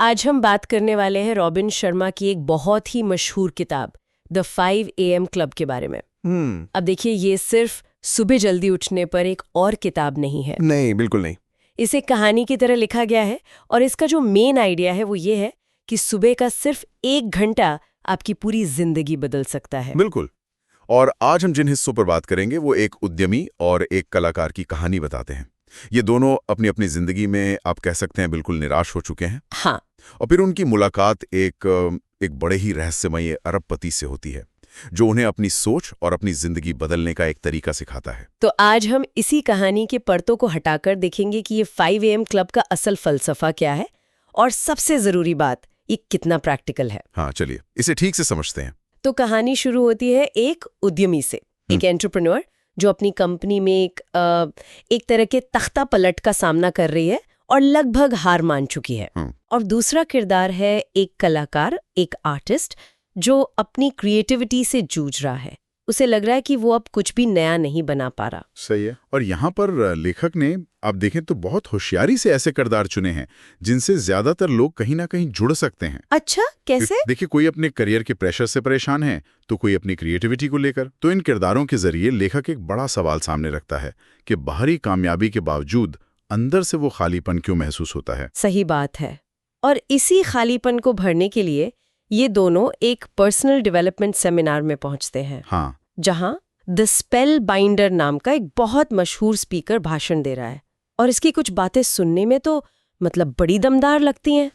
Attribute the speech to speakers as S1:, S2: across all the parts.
S1: आज हम बात करने वाले हैं रॉबिन शर्मा की एक बहुत ही मशहूर किताब द 5 AM क्लब के बारे में। अब देखिए, ये सिर्फ सुबह जल्दी उठने पर एक और किताब नहीं है।
S2: नहीं, बिल्कुल नहीं।
S1: इसे कहानी की तरह लिखा गया है और इसका जो मेन आइडिया है वो ये है कि सुबह का सिर्फ 1 घंटा आपकी पूरी जिंदगी बदल सकता है।
S2: बिल्कुल। और आज हम जिन हिस्सों पर बात करेंगे वो एक उद्यमी और एक कलाकार की कहानी बताते हैं। ये दोनों अपनी अपनी जिंदगी में आप कह सकते हैं बिल्कुल निराश हो चुके हैं।
S1: हाँ।
S2: और फिर उनकी मुलाकात एक बड़े ही रहस्यमय अरबपति से होती है जो उन्हें अपनी सोच और अपनी जिंदगी बदलने का एक तरीका सिखाता है।
S1: तो आज हम इसी कहानी के परतों को हटाकर देखेंगे कि ये 5 AM क्लब का असल फलसफा क्या है और सबसे जरूरी बात, ये कितना प्रैक्टिकल है।
S2: हाँ, चलिए इसे ठीक से समझते हैं।
S1: तो कहानी शुरू होती है एक उद्यमी से, एक एंटरप्रेन्योर जो अपनी कंपनी में एक तरह के तख्ता पलट का सामना कर रही है और लगभग हार मान चुकी है। और दूसरा किरदार है एक कलाकार, एक आर्टिस्ट जो अपनी क्रिएटिविटी से जूझ रहा है। उसे लग रहा है कि वो अब कुछ भी नया नहीं बना पा रहा।
S3: सही है। और यहाँ पर लेखक ने आप देखें तो बहुत होशियारी से ऐसे किरदार चुने हैं जिनसे ज्यादातर लोग कहीं ना कहीं जुड़ सकते हैं।
S1: अच्छा, कैसे?
S3: देखिए, कोई अपने करियर के प्रेशर से परेशान है तो कोई अपनी क्रिएटिविटी को लेकर। तो इन किरदारों के जरिए लेखक एक बड़ा सवाल सामने रखता है कि बाहरी कामयाबी के बावजूद अंदर से वो खालीपन क्यों महसूस होता है।
S1: सही बात है। और इसी खालीपन को भरने के लिए ये दोनों एक पर्सनल डेवलपमेंट सेमिनार में पहुंचते हैं।
S3: हाँ,
S1: जहां द स्पेल बाइंडर नाम का एक बहुत मशहूर स्पीकर भाषण दे रहा है। और इसकी कुछ बातें सुनने में तो मतलब बड़ी दमदार लगती हैं।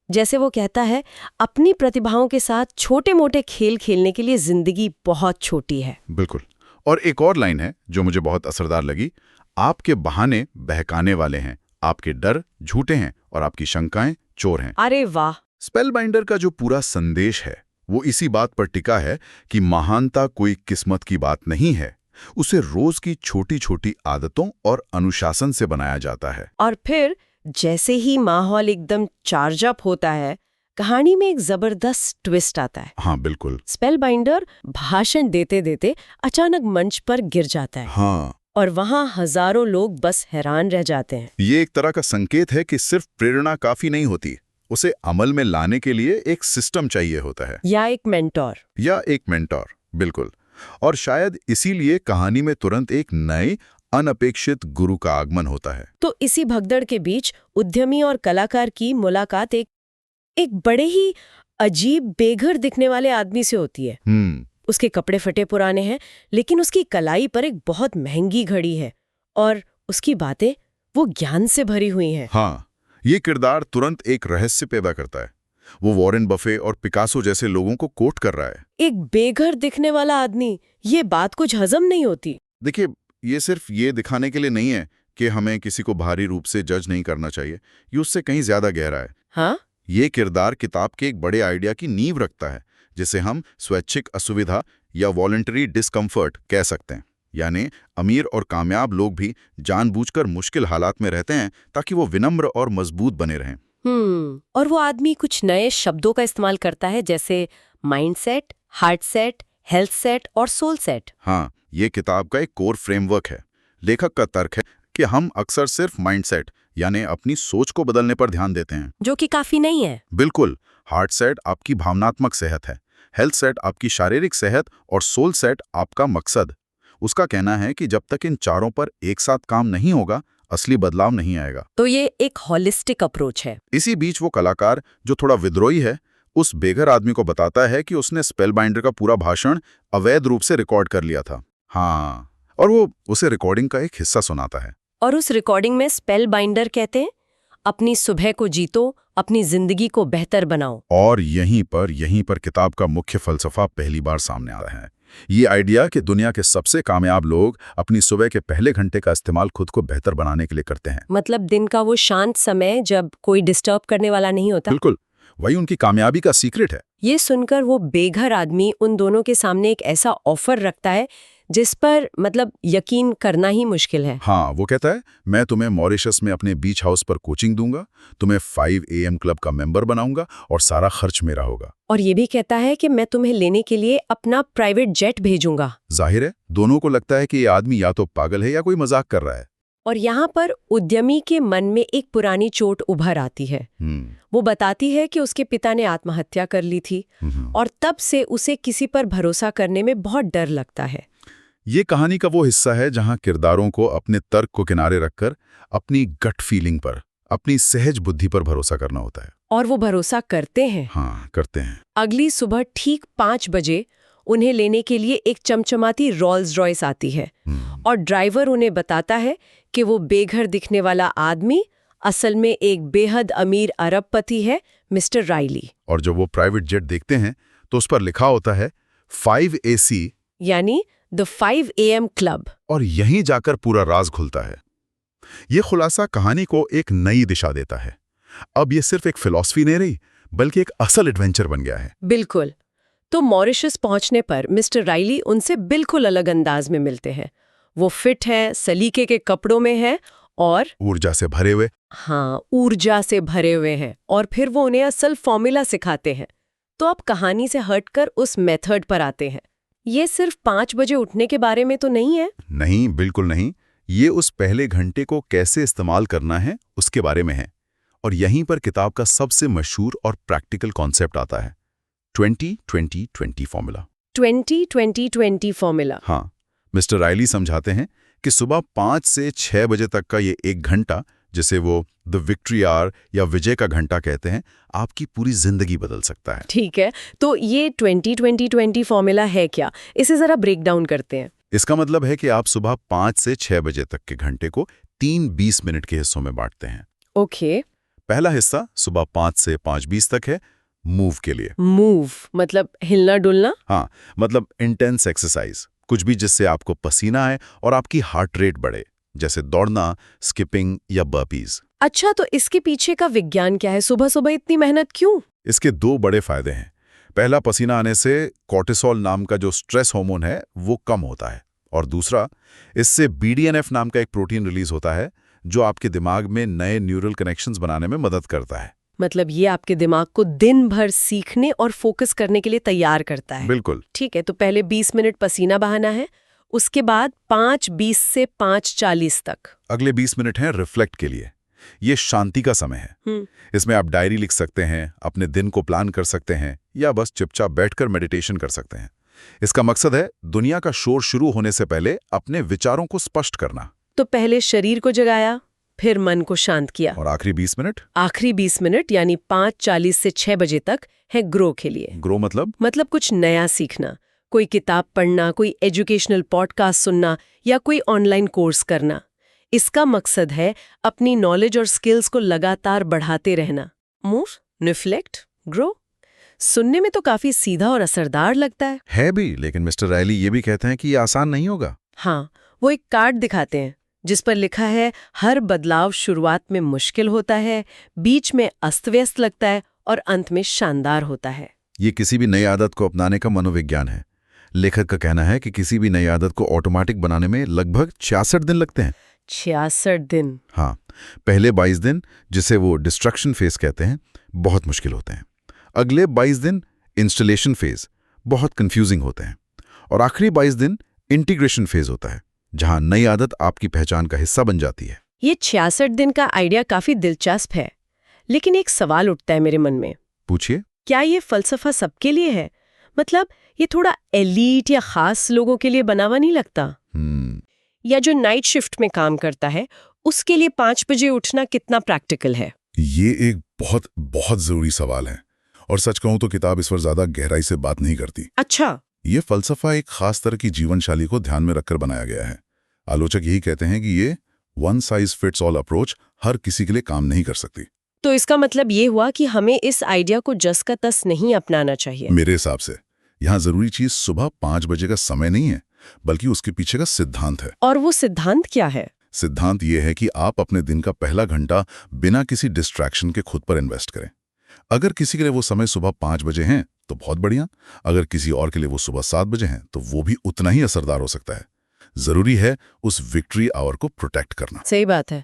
S1: जैसे वो कहता है, अपनी प्रतिभाओं के साथ छोटे मोटे खेल खेलने के लिए जिंदगी बहुत छोटी है।
S3: बिल्कुल। और एक और लाइन है जो मुझे बहुत असरदार लगी, आपके बहाने बहकाने वाले हैं, आपके डर झूठे हैं और आपकी शंकाएं चोर हैं।
S1: अरे वाह!
S3: स्पेल बाइंडर का जो पूरा संदेश है वो इसी बात पर टिका है कि महानता कोई किस्मत की बात नहीं है, उसे रोज की छोटी छोटी आदतों और अनुशासन से बनाया जाता है।
S1: और फिर जैसे ही माहौल एकदम चार्ज अप होता है, कहानी में एक जबरदस्त ट्विस्ट आता है।
S3: हाँ, बिल्कुल।
S1: स्पेल बाइंडर भाषण देते देते अचानक मंच पर गिर जाता है।
S3: हाँ।
S1: और वहां हजारों लोग बस हैरान रह जाते हैं।
S3: ये एक तरह का संकेत है कि सिर्फ प्रेरणा काफी नहीं होती, उसे अमल में लाने के लिए एक सिस्टम चाहिए होता है,
S1: या एक मेंटोर।
S3: बिल्कुल। और शायद इसीलिए कहानी में तुरंत एक नए अनपेक्षित गुरु का आगमन होता है।
S1: तो इसी भगदड़ के बीच उद्यमी और कलाकार की मुलाकात एक बड़े ही अजीब बेघर दिखने वाले आदमी से होती है। उसके कपड़े फटे पुराने हैं, लेकिन उसकी कलाई पर एक बहुत महंगी घड़ी है और उसकी बातें वो ज्ञान से भरी हुई हैं।
S3: हाँ, ये किरदार तुरंत एक रहस्य पैदा करता है। वो वॉरेन बफे और पिकासो जैसे लोगों को कोट कर रहा है।
S1: एक बेघर दिखने वाला आदमी, ये बात कुछ हजम नहीं होती।
S3: देखिए, ये सिर्फ ये दिखाने के लिए नहीं है कि हमें किसी को बाहरी रूप से जज नहीं करना चाहिए, ये उससे कहीं ज्यादा गहरा है।
S1: हाँ?
S3: ये किरदार किताब के एक बड़े आइडिया की नींव रखता है, जिसे हम स्वैच्छिक असुविधा या वॉलंटरी डिस्कम्फर्ट कह सकते हैं। यानी अमीर और कामयाब लोग भी जानबूझकर मुश्किल हालात में रहते हैं ताकि वो विनम्र और मजबूत बने रहें।
S1: और वो आदमी कुछ नए शब्दों का इस्तेमाल करता है, जैसे mindset, heart set, health set और सोल सेट।
S3: हाँ, ये किताब का एक कोर फ्रेमवर्क है। लेखक का तर्क है कि हम अक्सर सिर्फ माइंडसेट यानी अपनी सोच को बदलने पर ध्यान देते हैं,
S1: जो कि काफी नहीं है।
S3: बिल्कुल। हार्ट सेट आपकी भावनात्मक सेहत है, हेल्थ सेट आपकी शारीरिक सेहत और सोल सेट आपका मकसद। उसका कहना है कि जब तक इन चारों पर एक साथ काम नहीं होगा, असली बदलाव नहीं आएगा।
S1: तो ये एक होलिस्टिक अप्रोच है।
S3: इसी बीच वो कलाकार जो थोड़ा विद्रोही है, उस बेघर आदमी को बताता है कि उसने स्पेल बाइंडर का पूरा भाषण अवैध रूप से रिकॉर्ड कर लिया था। हाँ, और वो उसे रिकॉर्डिंग का एक हिस्सा सुनाता है।
S1: और उस रिकॉर्डिंग में स्पेल बाइंडर कहते हैं, अपनी सुबह को जीतो, अपनी जिंदगी को बेहतर बनाओ।
S3: और यहीं पर किताब का मुख्य फलसफा पहली बार सामने आ रहा है। ये आइडिया कि दुनिया के सबसे कामयाब लोग अपनी सुबह के पहले घंटे का इस्तेमाल खुद को बेहतर बनाने के लिए करते हैं।
S1: मतलब दिन का वो शांत समय जब कोई डिस्टर्ब करने वाला नहीं होता।
S3: बिल्कुल, वही उनकी कामयाबी का सीक्रेट है।
S1: ये सुनकर वो बेघर आदमी उन दोनों के सामने एक ऐसा ऑफर रखता है जिस पर मतलब यकीन करना ही मुश्किल है।
S3: हाँ, वो कहता है, मैं तुम्हें मॉरिशस में अपने बीच हाउस पर कोचिंग दूंगा, तुम्हें 5 AM क्लब का मेंबर बनाऊंगा और सारा खर्च मेरा होगा।
S1: और ये भी कहता है कि मैं तुम्हें लेने के लिए अपना प्राइवेट जेट भेजूंगा।
S3: जाहिर है, दोनों को लगता है कि ये आदमी या तो पागल है या कोई मजाक कर रहा है।
S1: और यहाँ पर उद्यमी के मन में एक पुरानी चोट उभर आती है। वो बताती है कि उसके पिता ने आत्महत्या कर ली थी और तब से उसे किसी पर भरोसा करने में बहुत डर लगता है।
S3: ये कहानी का वो हिस्सा है जहां किरदारों को अपने तर्क को किनारे रखकर अपनी गट फीलिंग पर, अपनी सहज बुद्धि पर भरोसा करना होता है।
S1: और वो भरोसा करते हैं।
S3: हाँ, करते हैं।
S1: अगली सुबह ठीक 5 बजे उन्हें लेने के लिए एक चमचमाती रोल्स रॉयस आती है और ड्राइवर उन्हें बताता है कि वो बेघर दिखने वाला आदमी असल में एक बेहद अमीर अरबपति है, मिस्टर राइली।
S3: और जब वो प्राइवेट जेट देखते हैं तो उस पर लिखा होता है 5AC,
S1: यानी द 5 AM क्लब।
S3: और यहीं जाकर पूरा राज खुलता है। ये खुलासा कहानी को एक नई दिशा देता है। अब ये सिर्फ एक फिलॉसफी नहीं रही, बल्कि एक असल एडवेंचर बन गया है।
S1: बिल्कुल। तो मॉरिशस पहुंचने पर मिस्टर राइली उनसे बिल्कुल अलग अंदाज में मिलते हैं। वो फिट है, सलीके के कपड़ों में है और
S3: ऊर्जा से भरे हुए।
S1: हाँ, ऊर्जा से भरे हुए हैं। और फिर वो उन्हें असल फॉर्मूला सिखाते हैं। तो अब कहानी से हटकर उस मेथड पर आते हैं। ये सिर्फ 5 बजे उठने के बारे में तो नहीं है?
S3: नहीं, बिल्कुल नहीं। ये उस पहले घंटे को कैसे इस्तेमाल करना है उसके बारे में है। और यहीं पर किताब का सबसे मशहूर और प्रैक्टिकल कॉन्सेप्ट आता है, 20-20-20 फॉर्मूला।
S1: 20-20-20 फॉर्मूला।
S3: हाँ, मिस्टर राइली समझाते हैं कि सुबह 5 से 6 बजे तक का ये 1 घंटा, जिसे वो द विक्ट्री आवर या विजय का घंटा कहते हैं, आपकी पूरी जिंदगी बदल सकता है।
S1: ठीक है, तो ये 20-20-20 फॉर्मूला है क्या? इसे जरा ब्रेक डाउन करते हैं।
S3: इसका मतलब है कि आप सुबह 5 से 6 बजे तक के घंटे को 3 20 मिनट के हिस्सों में बांटते हैं।
S1: ओके।
S3: पहला हिस्सा सुबह 5 से 5:20 तक है मूव के लिए।
S1: मूव मतलब हिलना डुलना?
S3: हाँ, मतलब इंटेंस एक्सरसाइज, कुछ भी जिससे आपको पसीना आए और आपकी हार्ट रेट बढ़े, जैसे दौड़ना, स्किपिंग या बर्पीज।
S1: अच्छा, तो इसके पीछे का विज्ञान क्या है? सुबह सुबह इतनी मेहनत क्यों?
S3: इसके 2 बड़े फायदे हैं। पहला, पसीना आने से कोर्टिसोल नाम का जो स्ट्रेस हार्मोन है वो कम होता है, और दूसरा, इससे BDNF नाम का एक प्रोटीन रिलीज होता है जो आपके दिमाग में नए न्यूरल कनेक्शंस बनाने में मदद करता है।
S1: मतलब ये आपके दिमाग को दिन भर सीखने और फोकस करने के लिए तैयार करता है।
S3: बिल्कुल।
S1: ठीक है, तो पहले 20 मिनट पसीना बहाना है, उसके बाद 5:20 से 5:40 तक
S3: अगले 20 मिनट हैं रिफ्लेक्ट के लिए। ये शांति का समय है। इसमें आप डायरी लिख सकते हैं, अपने दिन को प्लान कर सकते हैं, या बस चुपचाप बैठकर मेडिटेशन कर सकते हैं। इसका मकसद है दुनिया का शोर शुरू होने से पहले अपने विचारों को स्पष्ट करना।
S1: तो पहले शरीर को जगाया, फिर मन को शांत किया,
S3: और आखिरी 20 मिनट?
S1: आखिरी 20 मिनट यानी 5:40 से 6 बजे तक है ग्रो के लिए।
S3: ग्रो मतलब
S1: कुछ नया सीखना, कोई किताब पढ़ना, कोई एजुकेशनल पॉडकास्ट सुनना या कोई ऑनलाइन कोर्स करना। इसका मकसद है अपनी नॉलेज और स्किल्स को लगातार बढ़ाते रहना। Move, reflect, grow. सुनने में तो काफी सीधा और असरदार लगता है
S3: भी, लेकिन मिस्टर राइली ये भी कहते हैं कि ये आसान नहीं होगा।
S1: हाँ, वो एक कार्ड दिखाते हैं जिस पर लिखा है, हर बदलाव शुरुआत में मुश्किल होता है, बीच में अस्त-व्यस्त लगता है और अंत में शानदार होता है।
S3: ये किसी भी नई आदत को अपनाने का मनोविज्ञान है। लेखक का कहना है कि किसी भी नई आदत को ऑटोमेटिक बनाने में लगभग 66 दिन लगते हैं।
S1: 66 दिन?
S3: हाँ, पहले 22 दिन, जिसे वो डिस्ट्रक्शन फेज कहते हैं, बहुत मुश्किल होते हैं। अगले 22 दिन इंस्टॉलेशन फेज, बहुत कंफ्यूजिंग होते हैं। और आखिरी 22 दिन इंटीग्रेशन फेज होता है, जहां नई आदत आपकी पहचान का हिस्सा बन जाती है।
S1: ये 66 दिन का आइडिया काफी दिलचस्प है, लेकिन एक सवाल उठता है मेरे मन में।
S3: पूछिए।
S1: क्या ये फलसफा सबके लिए है? मतलब ये थोड़ा एलीट या खास लोगों के लिए बना हुआ नहीं लगता? या जो नाइट शिफ्ट में काम करता है उसके लिए 5 बजे उठना कितना प्रैक्टिकल है?
S3: ये एक बहुत बहुत जरूरी सवाल है, और सच कहूं तो किताब इस पर ज्यादा गहराई से बात नहीं करती।
S1: अच्छा।
S3: ये फलसफा एक खास तरह की जीवन शैली को ध्यान में रखकर बनाया गया है। आलोचक यही कहते हैं कि ये one size fits all approach हर किसी के लिए काम नहीं कर सकती।
S1: तो इसका मतलब ये हुआ कि हमें इस आइडिया को जस का तस नहीं अपनाना चाहिए।
S3: मेरे हिसाब से यहाँ जरूरी चीज सुबह 5 बजे का समय नहीं है, बल्कि उसके पीछे का सिद्धांत है।
S1: और वो सिद्धांत क्या है?
S3: सिद्धांत ये है कि आप अपने दिन का पहला घंटा बिना किसी डिस्ट्रैक्शन के खुद पर इन्वेस्ट करें। अगर किसी के लिए वो समय सुबह 5 बजे हैं तो बहुत बढ़िया, अगर किसी और के लिए वो सुबह 7 बजे हैं तो वो भी उतना ही असरदार हो सकता है। जरूरी है उस विक्ट्री आवर को प्रोटेक्ट करना।
S1: सही बात है।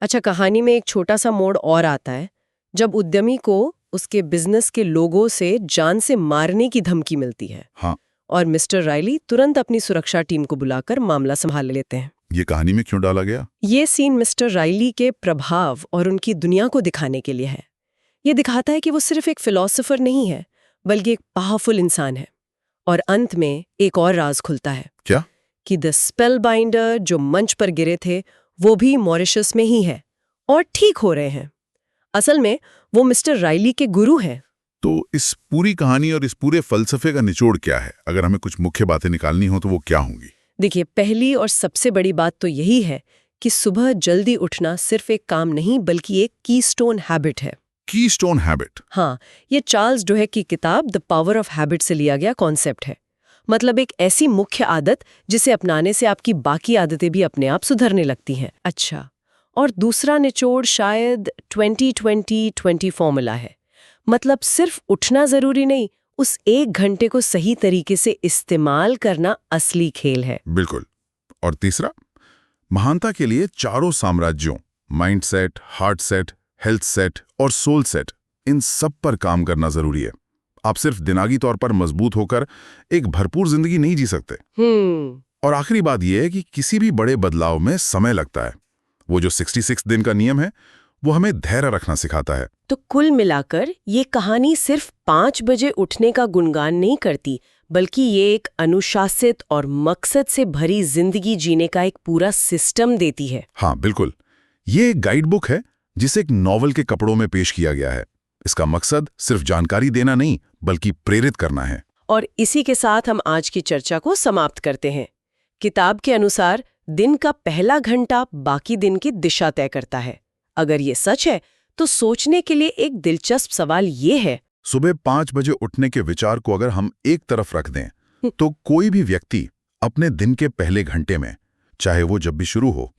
S1: अच्छा, कहानी में एक छोटा सा मोड़ और आता है जब उद्यमी को उसके बिजनेस के लोगों से जान से मारने की धमकी मिलती है।
S3: हाँ।
S1: और मिस्टर राइली तुरंत अपनी सुरक्षा टीम को बुलाकर मामला संभाल लेते हैं।
S3: ये कहानी में क्यों डाला गया?
S1: ये सीन मिस्टर राइली के प्रभाव और उनकी दुनिया को दिखाने के लिए है। ये दिखाता है कि वो सिर्फ एक फिलोसोफर नहीं है, बल्कि एक पावरफुल इंसान है। और अंत में एक और राज खुलता है।
S3: क्या?
S1: कि द स्पेल बाइंडर जो मंच पर गिरे थे वो भी मॉरिशस में ही है और ठीक हो रहे हैं। असल में वो मिस्टर राइली के गुरु हैं।
S3: तो इस पूरी कहानी और इस पूरे फलसफे का निचोड़ क्या है? अगर हमें कुछ मुख्य बातें निकालनी हो तो वो क्या होंगी?
S1: देखिए, पहली और सबसे बड़ी बात तो यही है कि सुबह जल्दी उठना सिर्फ एक काम नहीं बल्कि एक कीस्टोन हैबिट है।
S3: Keystone habit?
S1: हाँ, ये चार्ल्स डुहेक की किताब द पावर ऑफ हैबिट से लिया गया कॉन्सेप्ट है। मतलब एक ऐसी मुख्य आदत जिसे अपनाने से आपकी बाकी आदतें भी अपने आप सुधरने लगती हैं। अच्छा, और दूसरा निचोड़ शायद 20-20-20 फॉर्मूला है। मतलब सिर्फ उठना जरूरी नहीं, उस 1 घंटे को सही तरीके से इस्तेमाल करना असली खेल है।
S3: बिल्कुल। और तीसरा, महानता के लिए चारों साम्राज्यों, mind set, heart set, health set और सोल सेट, इन सब पर काम करना जरूरी है। आप सिर्फ दिमागी तौर पर मजबूत होकर एक भरपूर जिंदगी नहीं जी सकते। और आखिरी बात यह है कि किसी भी बड़े बदलाव में समय लगता है। वो जो 66 दिन का नियम है वो हमें धैर्य रखना सिखाता है।
S1: तो कुल मिलाकर ये कहानी सिर्फ 5 बजे उठने का गुणगान नहीं करती, बल्कि ये एक अनुशासित और मकसद से भरी जिंदगी जीने का एक पूरा सिस्टम देती है।
S3: हाँ बिल्कुल, ये एक गाइड बुक है जिसे एक नॉवल के कपड़ों में पेश किया गया है। इसका मकसद सिर्फ जानकारी देना नहीं बल्कि प्रेरित करना है।
S1: और इसी के साथ हम आज की चर्चा को समाप्त करते हैं। किताब के अनुसार दिन का पहला घंटा बाकी दिन की दिशा तय करता है। अगर ये सच है तो सोचने के लिए एक दिलचस्प सवाल ये है,
S3: सुबह 5 बजे उठने के विचार को अगर हम एक तरफ रख दें तो कोई भी व्यक्ति अपने दिन के पहले घंटे में, चाहे वो जब भी शुरू हो,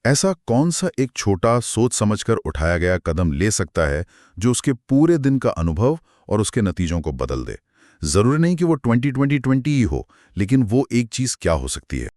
S3: ऐसा कौन सा एक छोटा सोच समझकर उठाया गया कदम ले सकता है जो उसके पूरे दिन का अनुभव और उसके नतीजों को बदल दे। जरूरी नहीं कि वो 20-20-20 ही हो, लेकिन वो एक चीज क्या हो सकती है?